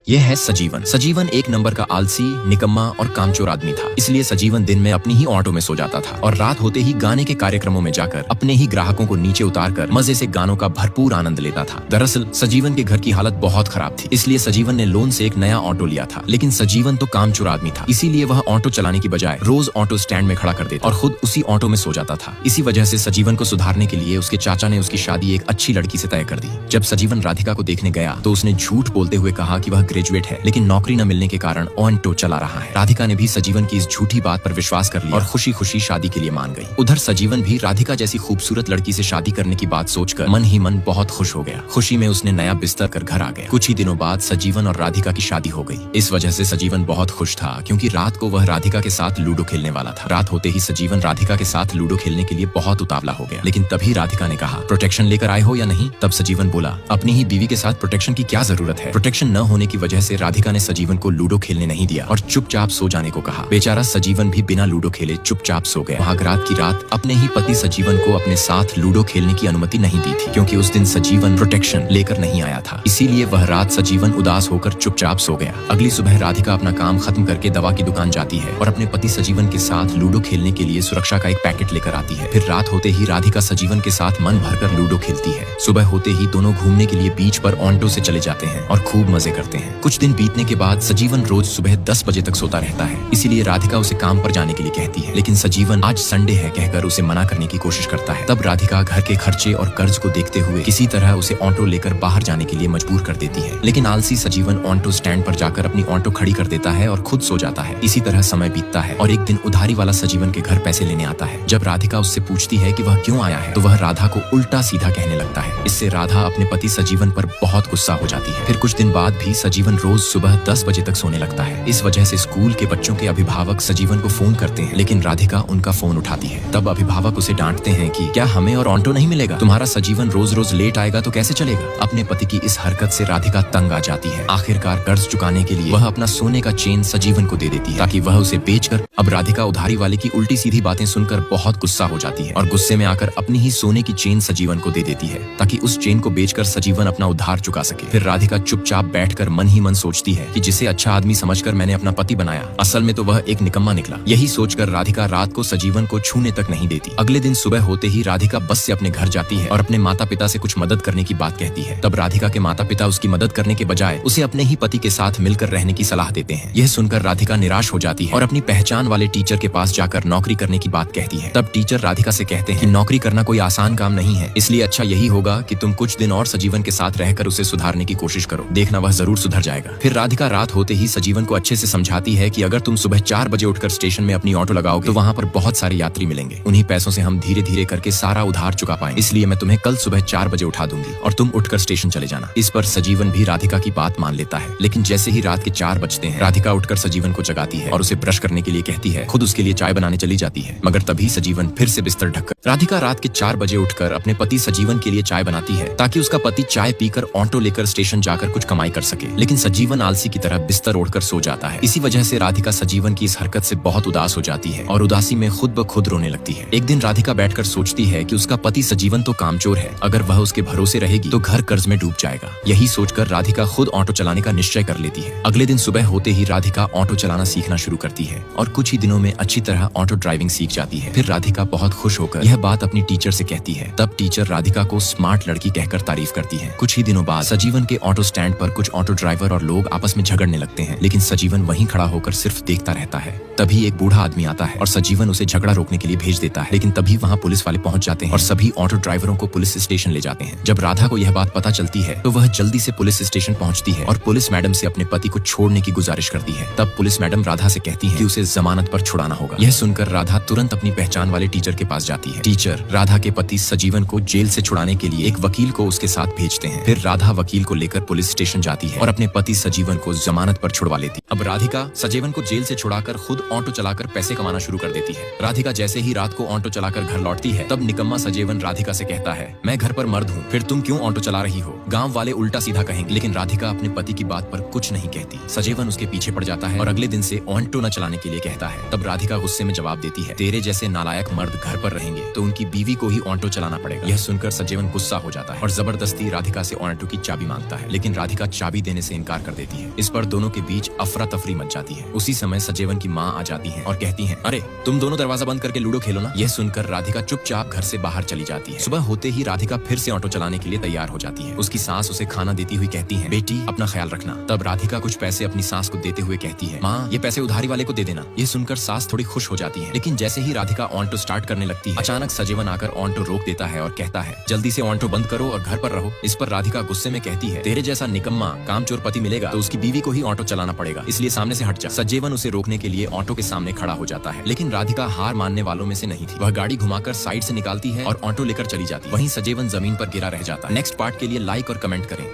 यह है सजीवन। सजीवन एक नंबर का आलसी, निकम्मा और कामचोर आदमी था। इसलिए सजीवन दिन में अपनी ही ऑटो में सो जाता था और रात होते ही गाने के कार्यक्रमों में जाकर अपने ही ग्राहकों को नीचे उतारकर मजे से गानों का भरपूर आनंद लेता था। दरअसल सजीवन के घर की हालत बहुत खराब थी, इसलिए सजीवन ने लोन से एक नया ऑटो लिया था। लेकिन सजीवन तो कामचोर आदमी था, इसीलिए वह ऑटो चलाने की बजाय रोज ऑटो स्टैंड में खड़ा कर देता और खुद उसी ऑटो में सो जाता था। इसी वजह से सजीवन को सुधारने के लिए उसके चाचा ने उसकी शादी एक अच्छी लड़की से तय कर दी। जब सजीवन राधिका को देखने गया तो उसने झूठ बोलते हुए कहा कि वह ग्रेजुएट है, लेकिन नौकरी न मिलने के कारण ऑटो चला रहा है। राधिका ने भी सजीवन की इस झूठी बात पर विश्वास कर लिया और खुशी खुशी शादी के लिए मान गई। उधर सजीवन भी राधिका जैसी खूबसूरत लड़की से शादी करने की बात सोचकर मन ही मन बहुत खुश हो गया। खुशी में उसने नया बिस्तर कर घर आ गया। कुछ ही दिनों बाद सजीवन और राधिका की शादी हो गई। इस वजह से सजीवन बहुत खुश था, क्योंकि रात को वह राधिका के साथ लूडो खेलने वाला था। रात होते ही सजीवन राधिका के साथ लूडो खेलने के लिए बहुत उतावला हो गया। लेकिन तभी राधिका ने कहा, प्रोटेक्शन लेकर आए हो या नहीं? तब सजीवन बोला, अपनी ही बीवी के साथ प्रोटेक्शन की क्या जरूरत है। प्रोटेक्शन न होने की वजह से राधिका ने सजीवन को लूडो खेलने नहीं दिया और चुपचाप सो जाने को कहा। बेचारा सजीवन भी बिना लूडो खेले चुपचाप सो गया। भागरात की रात अपने ही पति सजीवन को अपने साथ लूडो खेलने की अनुमति नहीं दी थी, क्योंकि उस दिन सजीवन प्रोटेक्शन लेकर नहीं आया था। इसीलिए वह रात सजीवन उदास होकर चुपचाप सो गया। अगली सुबह राधिका अपना काम खत्म करके दवा की दुकान जाती है और अपने पति सजीवन के साथ लूडो खेलने के लिए सुरक्षा का एक पैकेट लेकर आती है। फिर रात होते ही राधिका सजीवन के साथ मन भरकर लूडो खेलती है। सुबह होते ही दोनों घूमने के लिए बीच पर ऑटो से चले जाते हैं और खूब मजे करते हैं। कुछ दिन बीतने के बाद सजीवन रोज सुबह 10 बजे तक सोता रहता है। इसीलिए राधिका उसे काम पर जाने के लिए कहती है, लेकिन सजीवन आज संडे है कहकर उसे मना करने की कोशिश करता है। तब राधिका घर के खर्चे और कर्ज को देखते हुए किसी तरह उसे ऑटो लेकर बाहर जाने के लिए मजबूर कर देती है। लेकिन आलसी सजीवन ऑटो स्टैंड पर जाकर अपनी ऑटो खड़ी कर देता है और खुद सो जाता है। इसी तरह समय बीतता है और एक दिन उधारी वाला सजीवन के घर पैसे लेने आता है। जब राधिका उससे पूछती है कि वह क्यों आया है, तो वह राधा को उल्टा सीधा कहने लगता है। इससे राधा अपने पति सजीवन पर बहुत गुस्सा हो जाती है। फिर कुछ दिन बाद भी सजीवन रोज सुबह 10 बजे तक सोने लगता है। इस वजह से स्कूल के बच्चों के अभिभावक सजीवन को फोन करते हैं, लेकिन राधिका उनका फोन उठाती है। तब अभिभावक उसे डांटते हैं कि क्या हमें और ऑटो नहीं मिलेगा? तुम्हारा सजीवन रोज रोज लेट आएगा तो कैसे चलेगा? अपने पति की इस हरकत से राधिका तंग आ जाती है। आखिरकार कर्ज चुकाने के लिए वह अपना सोने का चेन सजीवन को दे देती है, ताकि वह उसे बेचकर। अब राधिका उधारी वाले की उल्टी सीधी बातें सुनकर बहुत गुस्सा हो जाती है और गुस्से में आकर अपनी ही सोने की चेन सजीवन को दे देती है, ताकि उस चेन को बेचकर सजीवन अपना उधार चुका सके। फिर राधिका चुपचाप बैठकर मन ही मन सोचती है कि जिसे अच्छा आदमी समझकर मैंने अपना पति बनाया, असल में तो वह एक निकम्मा निकला। यही सोचकर राधिका रात को सजीवन को छूने तक नहीं देती। अगले दिन सुबह होते ही राधिका बस से अपने घर जाती है और अपने माता पिता से कुछ मदद करने की बात कहती है। तब राधिका के माता पिता उसकी मदद करने के बजाय उसे अपने ही पति के साथ मिलकर रहने की सलाह देते हैं। यह सुनकर राधिका निराश हो जाती है और अपनी पहचान वाले टीचर के पास जाकर नौकरी करने की बात कहती है। तब टीचर राधिका से कहते हैं कि नौकरी करना कोई आसान काम नहीं है, इसलिए अच्छा यही होगा कि तुम कुछ दिन और सजीवन के साथ रहकर उसे सुधारने की कोशिश करो, देखना वह जरूर सुधर जाएगा। फिर राधिका रात होते ही सजीवन को अच्छे से समझाती है कि अगर तुम सुबह 4 बजे उठकर स्टेशन में अपनी ऑटो लगाओगे तो वहाँ पर बहुत सारे यात्री मिलेंगे। उन्हीं पैसों से हम धीरे धीरे करके सारा उधार चुका पाएंगे, इसलिए मैं तुम्हें कल सुबह 4 बजे उठा दूंगी और तुम उठकर स्टेशन चले जाना। इस पर सजीवन भी राधिका की बात मान लेता है। लेकिन जैसे ही रात के 4 बजते हैं, राधिका उठकर सजीवन को जगाती है और उसे ब्रश करने के लिए कहती है। खुद उसके लिए चाय बनाने चली जाती है, मगर तभी सजीवन फिर से बिस्तर ढककर। राधिका रात के 4 बजे उठकर अपने पति सजीवन के लिए चाय बनाती है, ताकि उसका पति चाय पीकर ऑटो लेकर स्टेशन जाकर कुछ कमाई कर सके। लेकिन सजीवन आलसी की तरह बिस्तर ओढ़कर सो जाता है। इसी वजह से राधिका सजीवन की इस हरकत से बहुत उदास हो जाती है और उदासी में खुद ब खुद रोने लगती है। एक दिन राधिका बैठकर सोचती है कि उसका पति सजीवन तो कामचोर है, अगर वह उसके भरोसे रहेगी तो घर कर्ज में डूब जाएगा। यही सोचकर राधिका खुद ऑटो चलाने का निश्चय कर लेती है। अगले दिन सुबह होते ही राधिका ऑटो चलाना सीखना शुरू करती है और कुछ ही दिनों में अच्छी तरह ऑटो ड्राइविंग सीख जाती है। फिर राधिका बहुत खुश होकर यह बात अपनी टीचर से कहती है। तब टीचर राधिका को स्मार्ट लड़की कहकर तारीफ करती है। कुछ ही दिनों बाद सजीवन के ऑटो स्टैंड पर कुछ ऑटो ड्राइवर और लोग आपस में झगड़ने लगते हैं, लेकिन सजीवन वहीं खड़ा होकर सिर्फ देखता रहता है। तभी एक बूढ़ा आदमी आता है और सजीवन उसे झगड़ा रोकने के लिए भेज देता है। लेकिन तभी वहाँ पुलिस वाले पहुंच जाते हैं और सभी ऑटो ड्राइवरों को पुलिस स्टेशन ले जाते हैं। जब राधा को यह बात पता चलती है तो वह जल्दी से पुलिस स्टेशन पहुंचती है और पुलिस मैडम से अपने पति को छोड़ने की गुजारिश करती है। तब पुलिस मैडम राधा से कहती है कि उसे जमानत पर छुड़ाना होगा। यह सुनकर राधा तुरंत अपनी पहचान वाले टीचर के पास जाती है। टीचर राधा के पति सजीवन को जेल से छुड़ाने के लिए एक वकील को उसके साथ भेजते हैं। फिर राधा वकील को लेकर पुलिस स्टेशन जाती है और अपने पति सजीवन को जमानत पर छुड़वा लेती। अब राधिका सजीवन को जेल से छुड़ाकर खुद ऑटो चलाकर पैसे कमाना शुरू कर देती है। राधिका जैसे ही रात को ऑटो चलाकर घर लौटती है, तब निकम्मा सजीवन राधिका से कहता है, मैं घर पर मर्द हूँ, फिर तुम क्यों ऑटो चला रही हो? गांव वाले उल्टा सीधा कहेंगे। लेकिन राधिका अपने पति की बात पर कुछ नहीं कहती। सजीवन उसके पीछे पड़ जाता है और अगले दिन से ऑटो न चलाने के लिए कहता है। तब राधिका गुस्से में जवाब देती है, तेरे जैसे नालायक मर्द घर पर रहेंगे तो उनकी बीवी को ही ऑटो चलाना पड़ेगा। यह सुनकर सजीवन गुस्सा हो जाता है और जबरदस्ती राधिका से ऑटो की चाबी मांगता है। लेकिन राधिका चाबी देने से इनकार कर देती है। इस पर दोनों के बीच अफरा तफरी मच जाती है। उसी समय सजीवन की माँ आ जाती है और कहती है, अरे तुम दोनों दरवाजा बंद करके लूडो खेलो ना। यह सुनकर राधिका चुपचाप घर से बाहर चली जाती है। सुबह होते ही राधिका फिर से ऑटो चलाने के लिए तैयार हो जाती है। उसकी सास उसे खाना देती हुई कहती है, बेटी अपना ख्याल रखना। तब राधिका कुछ पैसे अपनी सास को देते हुए कहती है, माँ ये पैसे उधारी वाले को दे देना। ये सुनकर सास थोड़ी खुश हो जाती है, लेकिन जैसे ही राधिका ऑटो स्टार्ट करने लगती है, अचानक सजीवन आकर ऑटो रोक देता है और कहता है, जल्दी से ऑटो बंद करो और घर पर रहो। इस पर राधिका गुस्से में कहती है, तेरे जैसा निकम्मा कामचोर पति मिलेगा तो उसकी बीवी को ही ऑटो चलाना पड़ेगा, इसलिए सामने से हट जा। सजीवन उसे रोकने के लिए ऑटो के सामने खड़ा हो जाता है, लेकिन राधिका हार मानने वालों में से नहीं थी। वह गाड़ी घुमाकर साइड से निकालती है और ऑटो लेकर चली जाती है। वहीं सजीवन जमीन पर गिरा रह जाता है। नेक्स्ट पार्ट के लिए लाइक और कमेंट करें।